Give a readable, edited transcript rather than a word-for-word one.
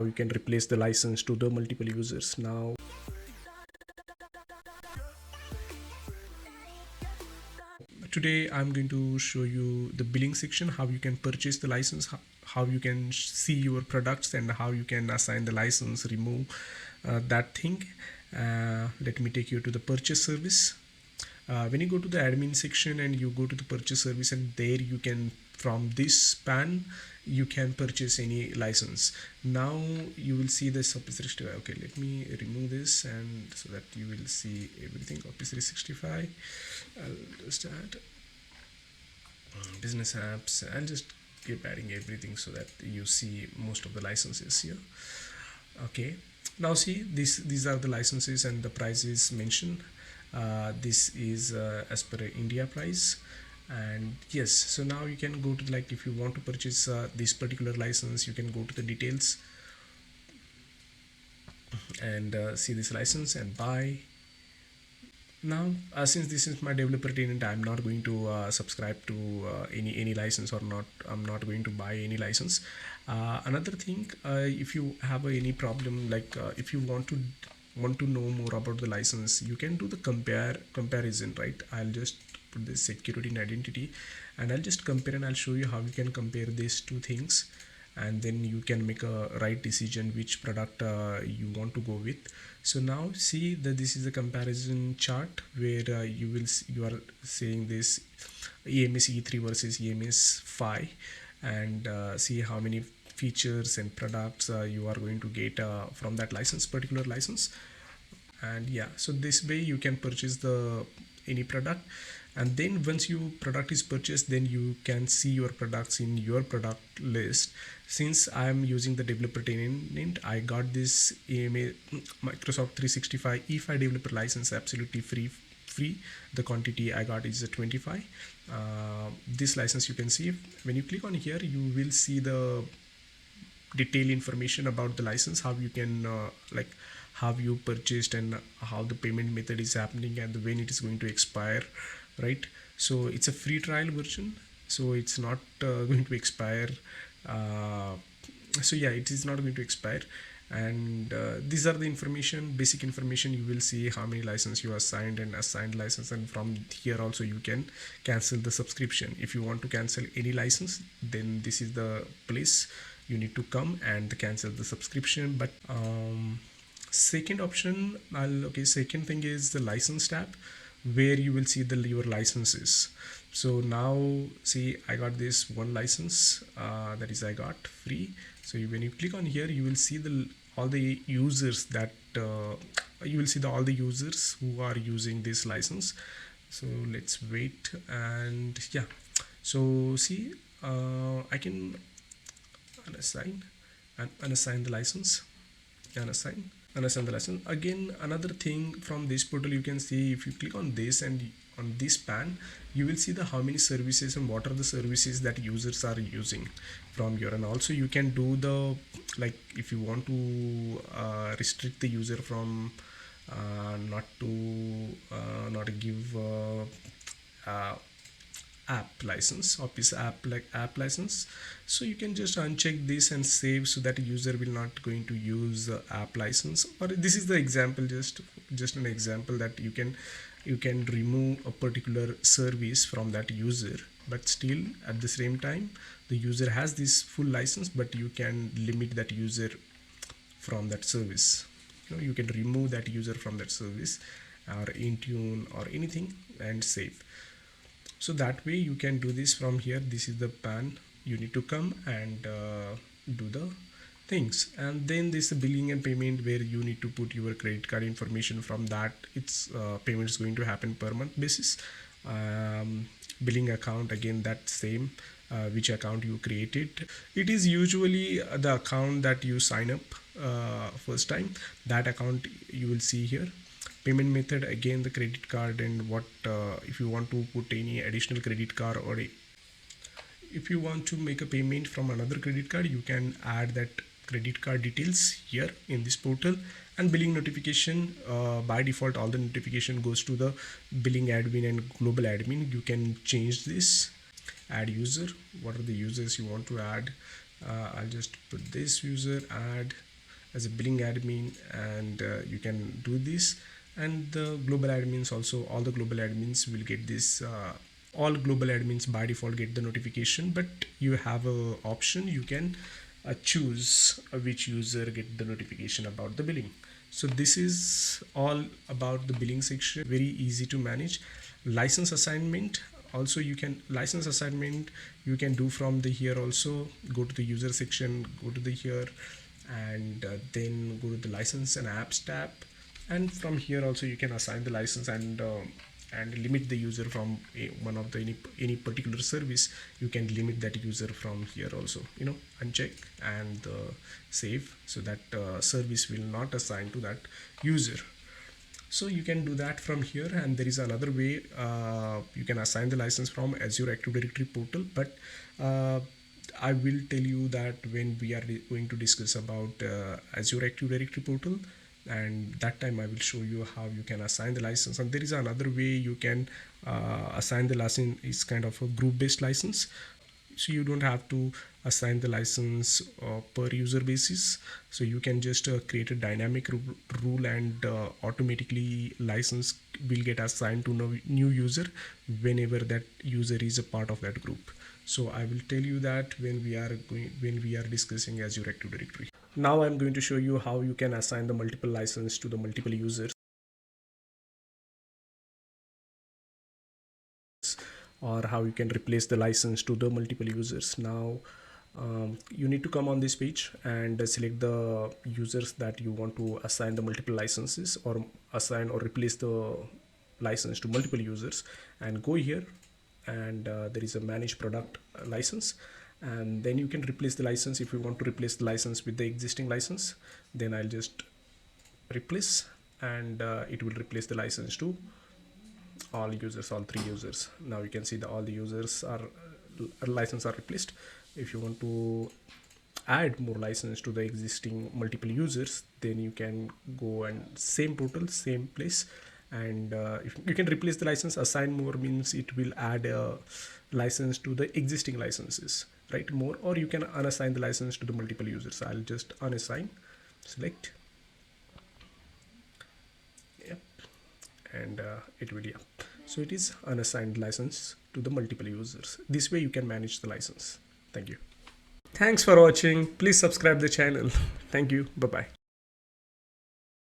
you can replace the license to the multiple users. Now today I'm going to show you the billing section, how you can purchase the license, how you can see your products, and how you can assign the license, remove that thing. Let me take you to the purchase service. When you go to the admin section and you go to the purchase service, and there you can, from this pan, you can purchase any license. Now you will see this Office 365. Okay, let me remove this, and so that you will see everything. Office 365. I'll just add business apps. I'll just keep adding everything so that you see most of the licenses here. Okay, now see this, these are the licenses and the prices mentioned. This is as per India price. And yes, so now you can go to, like, if you want to purchase this particular license, you can go to the details and see this license and buy. Now since this is my developer tenant, I'm not going to subscribe to any license, or not, I'm not going to buy any license. Another thing, if you have any problem, like if you want to know more about the license, you can do the comparison, right? I'll just put this security and identity, and I'll just compare, and I'll show you how you can compare these two things, and then you can make a right decision which product you want to go with. So now see that this is a comparison chart where you are saying this EMS E3 versus EMS 5, and see how many features and products you are going to get from that license, particular license. And yeah, so this way you can purchase the any product, and then once your product is purchased, then you can see your products in your product list. Since I am using the developer tenant, I got this EMA Microsoft 365 E5 developer license absolutely free. The quantity I got is 25. This license, you can see when you click on here, you will see the detailed information about the license, how you can like how you purchased, and how the payment method is happening, and when it is going to expire, right? So it's a free trial version, so it's not going to expire. uh, so yeah, it is not going to expire. And these are the information, basic information. You will see how many license you assigned and assigned license, and from here also you can cancel the subscription. If you want to cancel any license, then this is the place you need to come and cancel the subscription. But second option, okay, second thing is the license tab, where you will see the your licenses. So now see, I got this one license, that is I got free. So when you click on here, you will see the all the users that you will see all the users who are using this license. So let's wait, and yeah, so see, I can unassign and unassign the license, unassign unassign the license. Again, another thing, from this portal you can see, if you click on this and on this pan, you will see the how many services and what are the services that users are using from here. And also you can do the, like, if you want to restrict the user from not to give uh, app license, Office app license. So you can just uncheck this and save, so that user will not going to use app license. Or this is the example, just an example, that you can remove a particular service from that user, but still at the same time the user has this full license, but you can limit that user from that service. You can remove that user from that service, or Intune or anything, and save. So that way you can do this from here. This is the pan, you need to come and do the things. And then this billing and payment, where you need to put your credit card information. From that, it's payment is going to happen per month basis. Billing account, again that same, which account you created. It is usually the account that you sign up first time, that account you will see here. Payment method, again the credit card, and what if you want to put any additional credit card, or if you want to make a payment from another credit card, you can add that credit card details here in this portal. And billing notification, by default all the notification goes to the billing admin and global admin. You can change this. Add user, what are the users you want to add? I'll just put this user, add, as a billing admin, and you can do this. And the global admins also, all the global admins will get this. All global admins by default get the notification, but you have a option. You can choose which user get the notification about the billing. So this is all about the billing section. Very easy to manage. License assignment also, you can license assignment you can do from the here also. Go to the user section, go to the here, and then go to the license and apps tab, and from here also you can assign the license, and limit the user from one of the any particular service. You can limit that user from here also, uncheck and save, so that service will not assign to that user. So you can do that from here. And there is another way, you can assign the license from Azure Active Directory portal, but I will tell you that when we are going to discuss about Azure Active Directory portal, and that time I will show you how you can assign the license. And there is another way you can assign the license. Is kind of a group based license, so you don't have to assign the license per user basis. So you can just create a dynamic rule, and automatically license will get assigned to new user whenever that user is a part of that group. So I will tell you that when we are discussing Azure Active Directory. Now I'm going to show you how you can assign the multiple license to the multiple users, or how you can replace the license to the multiple users. Now you need to come on this page and select the users that you want to assign the multiple licenses, or assign or replace the license to multiple users, and go here, and there is a manage product license, and then you can replace the license. If you want to replace the license with the existing license, then I'll just replace, and it will replace the license to all users, all three users. Now you can see that all the users are license are replaced. If you want to add more license to the existing multiple users, then you can go and same portal, same place, and if you can replace the license. Assign more means it will add a license to the existing licenses, right? More, or you can unassign the license to the multiple users. I'll just unassign, select, yep, and it will, yeah. So it is unassigned license to the multiple users. This way you can manage the license. Thank you. Thanks for watching. Please subscribe the channel. Thank you. Bye bye.